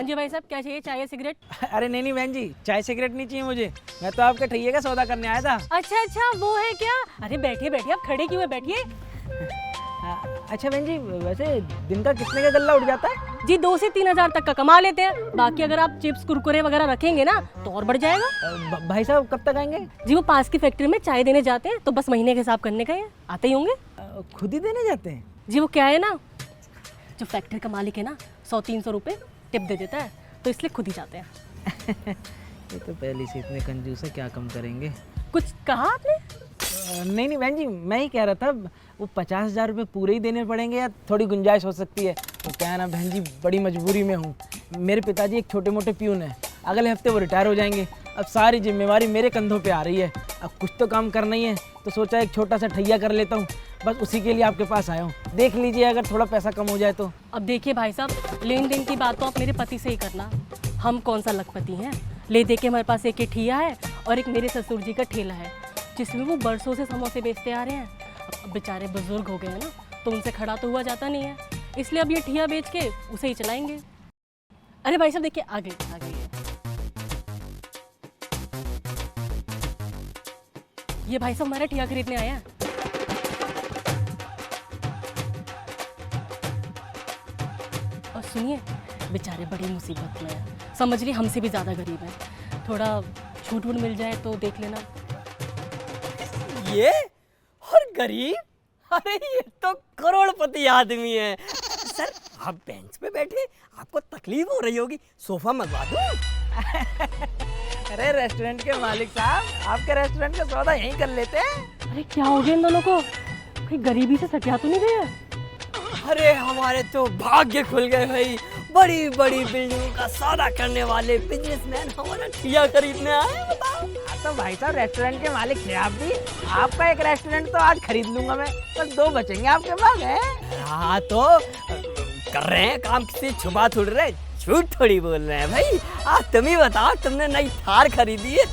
हाँ जी भाई साहब, क्या चाहिए? चाय या सिगरेट? अरे नहीं नहीं बहन जी, चाय सिगरेट नहीं चाहिए मुझे। मैं तो आपके ठैये का सौदा करने आया था। अच्छा, वो है क्या? अरे बैठिए बैठिए, आप खड़े क्यों है? बैठिए। अच्छा बहन जी, वैसे दिन का कितने का गल्ला उठ जाता है? जी 2 से 3 हज़ार तक का कमा लेते हैं। बाकी अगर आप चिप्स कुरकुरे वगैरह रखेंगे ना तो और बढ़ जाएगा। भाई साहब कब तक आएंगे? जी वो पास की फैक्ट्री में चाय देने जाते हैं, तो बस महीने के हिसाब करने का है, आते ही होंगे। खुद ही देने जाते हैं? जी वो क्या है ना, जो फैक्ट्री का मालिक है ना 100-300 रुपये टिप दे देता है, तो इसलिए खुद ही जाते हैं। ये तो पहले से इतने कंजूस है, क्या कम करेंगे। कुछ कहा आपने? नहीं नहीं बहन जी, मैं ही कह रहा था वो 50,000 रुपये पूरे ही देने पड़ेंगे या थोड़ी गुंजाइश हो सकती है? वो क्या है ना बहन जी, बड़ी मजबूरी में हूँ। मेरे पिताजी एक छोटे मोटे प्यून है, अगले हफ्ते वो रिटायर हो जाएंगे। अब सारी जिम्मेवारी मेरे कंधों पे आ रही है। अब कुछ तो काम करना ही है, तो सोचा एक छोटा सा ठैया कर लेता हूँ। बस उसी के लिए आपके पास आया हूँ। देख लीजिए अगर थोड़ा पैसा कम हो जाए तो। अब देखिए भाई साहब, लेन देन की बात तो आप मेरे पति से ही करना। हम कौन सा लखपति हैं? ले दे के हमारे पास एक ठिया है और एक मेरे ससुर जी का ठेला है, जिसमें वो बरसों से समोसे बेचते आ रहे हैं। अब बेचारे बुजुर्ग हो गए हैं ना, तो उनसे खड़ा तो हुआ जाता नहीं है, इसलिए अब ये ठिया बेच के उसे ही चलाएंगे। अरे भाई साहब देखिए, आ गई। ये भाई साहब हमारा ठिया खरीदने आया है। और सुनिए, बेचारे बड़ी मुसीबत में है, समझ ली हमसे भी ज़्यादा गरीब है। थोड़ा छूट वूट मिल जाए तो देख लेना। ये और गरीब? अरे ये तो करोड़पति आदमी है। सर आप बेंच पे बैठे, आपको तकलीफ हो रही होगी, सोफा मंगवा दूं? अरे रेस्टोरेंट के मालिक साहब, आपके रेस्टोरेंट का सौदा यहीं कर लेते हैं। अरे क्या हो गया इन दोनों को? कहीं गरीबी से सटिया तो नहीं गए? अरे हमारे तो भाग्य खुल गए भाई, बड़ी बड़ी बिल्डिंगों का सौदा करने वाले बिजनेसमैन हमारा ठिया खरीदने आए। बताओ। हाँ तो भाई साहब रेस्टोरेंट के मालिक थे आप भी, आपका एक रेस्टोरेंट तो आज खरीद लूंगा मैं, बस 2 बचेंगे आपके पास है। हाँ तो कर रहे हैं काम, किसी छुपा थोड़ रहे, झूठ थोड़ी बोल रहे हैं भाई। तुम ही बताओ, तुमने नई थार खरीदी है,